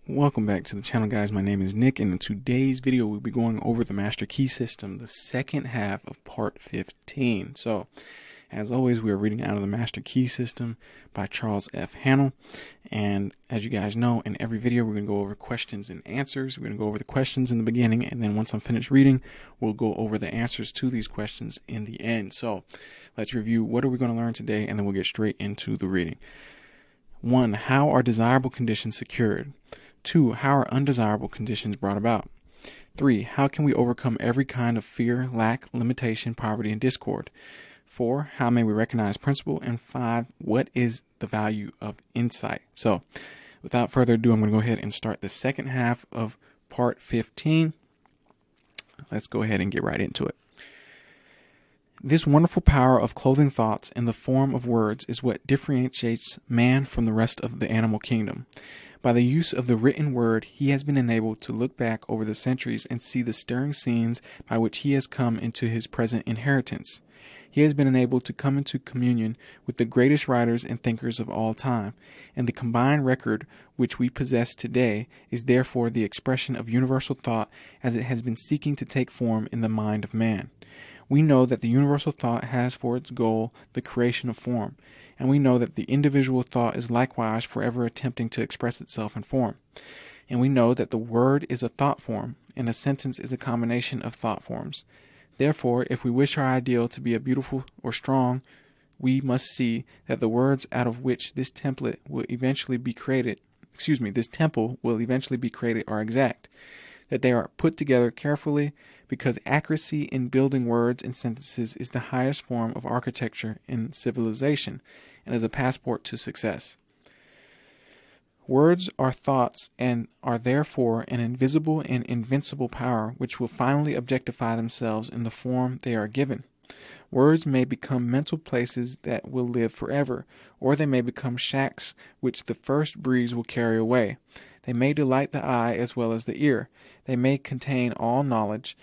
Welcome back to the channel, guys. My name is Nick, and in today's video we'll be going over the master key system, the second half of part 15. So as always, we are reading out of the master key system by Charles F. Hannell, and as you guys know, in every video we're going to go over questions and answers. We're going to go over the questions in the beginning, and then once I'm finished reading, we'll go over the answers to these questions in the end. So let's review what are we going to learn today, and then we'll get straight into the reading. 1. How are desirable conditions secured? 2. How are undesirable conditions brought about? 3. How can we overcome every kind of fear, lack, limitation, poverty, and discord? 4. How may we recognize principle? And 5. What is the value of insight? So, without further ado, I'm going to go ahead and start the second half of part 15. Let's go ahead and get right into it. This wonderful power of clothing thoughts in the form of words is what differentiates man from the rest of the animal kingdom. By the use of the written word, he has been enabled to look back over the centuries and see the stirring scenes by which he has come into his present inheritance. He has been enabled to come into communion with the greatest writers and thinkers of all time, and the combined record which we possess today is therefore the expression of universal thought as it has been seeking to take form in the mind of man. We know that the universal thought has for its goal the creation of form, and we know that the individual thought is likewise forever attempting to express itself in form. And we know that the word is a thought form, and a sentence is a combination of thought forms. Therefore, if we wish our ideal to be a beautiful or strong, we must see that the words out of which this temple will eventually be created are exact, that they are put together carefully, because accuracy in building words and sentences is the highest form of architecture in civilization and is a passport to success. Words are thoughts and are therefore an invisible and invincible power which will finally objectify themselves in the form they are given. Words may become mental places that will live forever, or they may become shacks which the first breeze will carry away. They may delight the eye as well as the ear. They may contain all knowledge.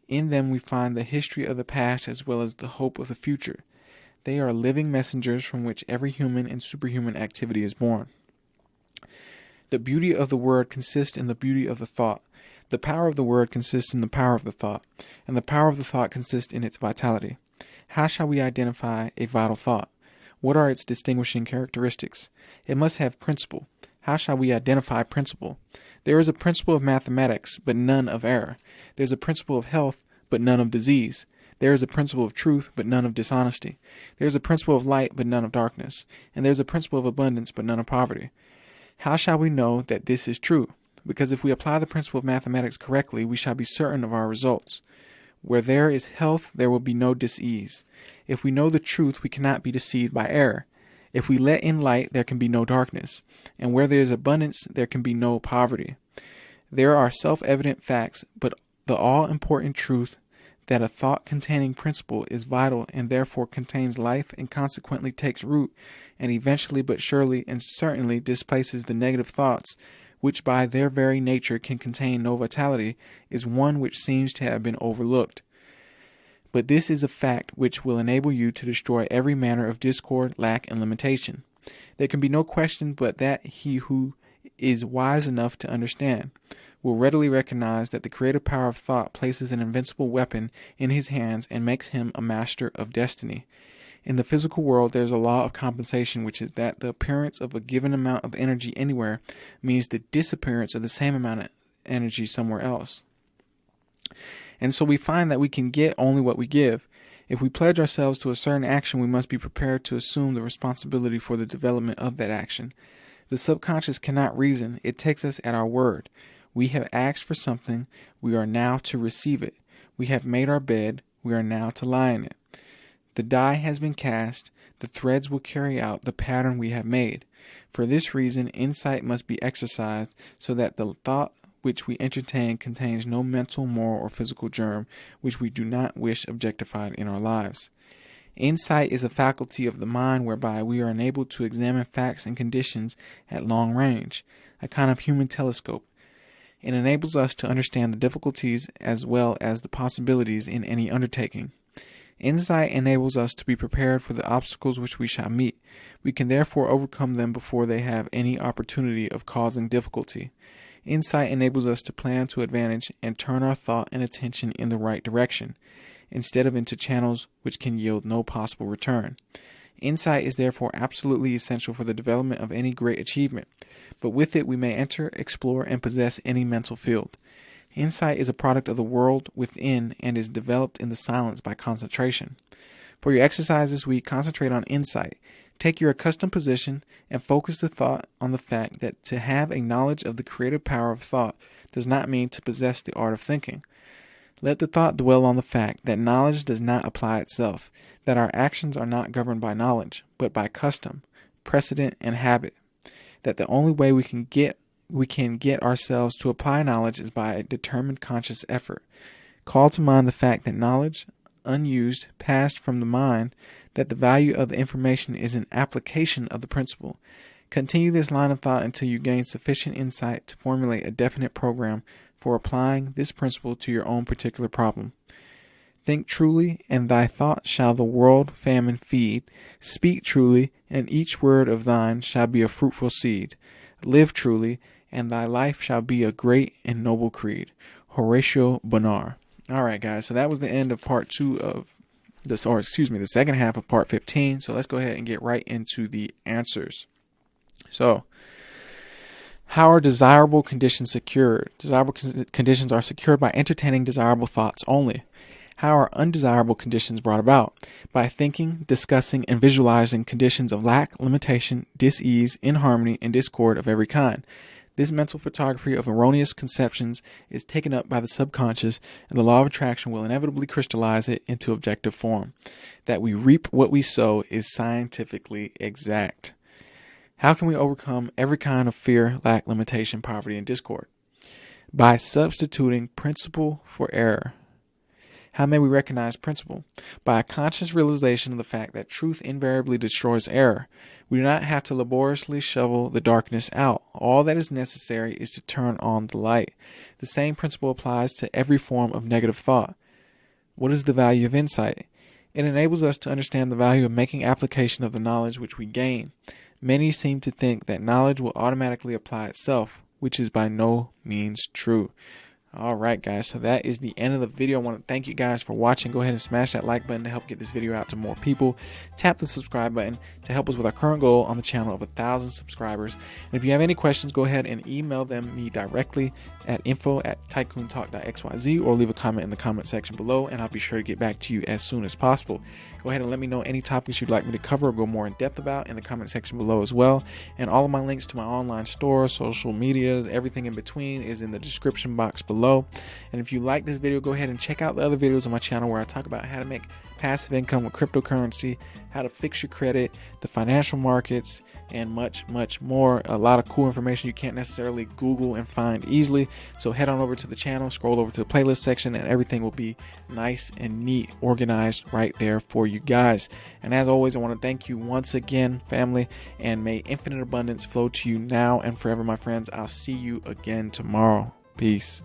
In them we find the history of the past as well as the hope of the future. They are living messengers from which every human and superhuman activity is born. The beauty of the word consists in the beauty of the thought. The power of the word consists in the power of the thought, and the power of the thought consists in its vitality. How shall we identify a vital thought? What are its distinguishing characteristics? It must have principle. How shall we identify principle? There is a principle of mathematics, but none of error. There is a principle of health, but none of disease. There is a principle of truth, but none of dishonesty. There is a principle of light, but none of darkness. And there is a principle of abundance, but none of poverty. How shall we know that this is true? Because if we apply the principle of mathematics correctly, we shall be certain of our results. Where there is health, there will be no disease. If we know the truth, we cannot be deceived by error. If we let in light, there can be no darkness, and where there is abundance, there can be no poverty. There are self-evident facts, but the all-important truth that a thought-containing principle is vital and therefore contains life and consequently takes root, and eventually but surely and certainly displaces the negative thoughts, which by their very nature can contain no vitality, is one which seems to have been overlooked. But this is a fact which will enable you to destroy every manner of discord, lack, and limitation. There can be no question but that he who is wise enough to understand will readily recognize that the creative power of thought places an invincible weapon in his hands and makes him a master of destiny. In the physical world, there is a law of compensation, which is that the appearance of a given amount of energy anywhere means the disappearance of the same amount of energy somewhere else. And so we find that we can get only what we give. If we pledge ourselves to a certain action, we must be prepared to assume the responsibility for the development of that action. The subconscious cannot reason. It takes us at our word. We have asked for something. We are now to receive it. We have made our bed. We are now to lie in it. The die has been cast. The threads will carry out the pattern we have made. For this reason, insight must be exercised so that the thought which we entertain contains no mental, moral, or physical germ which we do not wish objectified in our lives. Insight is a faculty of the mind whereby we are enabled to examine facts and conditions at long range, a kind of human telescope. It enables us to understand the difficulties as well as the possibilities in any undertaking. Insight enables us to be prepared for the obstacles which we shall meet. We can therefore overcome them before they have any opportunity of causing difficulty. Insight enables us to plan to advantage and turn our thought and attention in the right direction, instead of into channels which can yield no possible return. Insight is therefore absolutely essential for the development of any great achievement, but with it we may enter, explore, and possess any mental field. Insight is a product of the world within and is developed in the silence by concentration. For your exercise this week, concentrate on insight. Take your accustomed position and focus the thought on the fact that to have a knowledge of the creative power of thought does not mean to possess the art of thinking. Let the thought dwell on the fact that knowledge does not apply itself, that our actions are not governed by knowledge, but by custom, precedent, and habit, that the only way we can get ourselves to apply knowledge is by a determined conscious effort. Call to mind the fact that knowledge, unused, passed from the mind, that the value of the information is an application of the principle. Continue this line of thought until you gain sufficient insight to formulate a definite program for applying this principle to your own particular problem. Think truly, and thy thought shall the world famine feed. Speak truly, and each word of thine shall be a fruitful seed. Live truly, and thy life shall be a great and noble creed. Horatio Bonar. All right, guys, so that was the end of part 2 of this, or excuse me, the second half of part 15. So let's go ahead and get right into the answers. So, how are desirable conditions secured? Desirable conditions are secured by entertaining desirable thoughts only. How are undesirable conditions brought about? By thinking, discussing, and visualizing conditions of lack, limitation, dis-ease, inharmony, and discord of every kind. This mental photography of erroneous conceptions is taken up by the subconscious, and the law of attraction will inevitably crystallize it into objective form. That we reap what we sow is scientifically exact. How can we overcome every kind of fear, lack, limitation, poverty, and discord? By substituting principle for error. How may we recognize principle? By a conscious realization of the fact that truth invariably destroys error. We do not have to laboriously shovel the darkness out. All that is necessary is to turn on the light. The same principle applies to every form of negative thought. What is the value of insight? It enables us to understand the value of making application of the knowledge which we gain. Many seem to think that knowledge will automatically apply itself, which is by no means true. Alright guys, so that is the end of the video. I want to thank you guys for watching. Go ahead and smash that like button to help get this video out to more people. Tap the subscribe button to help us with our current goal on the channel of 1,000 subscribers. And if you have any questions, go ahead and email me directly at info@tycoontalk.xyz or leave a comment in the comment section below, and I'll be sure to get back to you as soon as possible. Go ahead and let me know any topics you'd like me to cover or go more in depth about in the comment section below as well. And all of my links to my online store, social medias, everything in between is in the description box below. And if you like this video, go ahead and check out the other videos on my channel where I talk about how to make passive income with cryptocurrency, how to fix your credit, the financial markets, and much, much more. A lot of cool information you can't necessarily Google and find easily. So head on over to the channel, scroll over to the playlist section, and everything will be nice and neat, organized right there for you guys. And as always, I want to thank you once again, family, and may infinite abundance flow to you now and forever, my friends. I'll see you again tomorrow. Peace.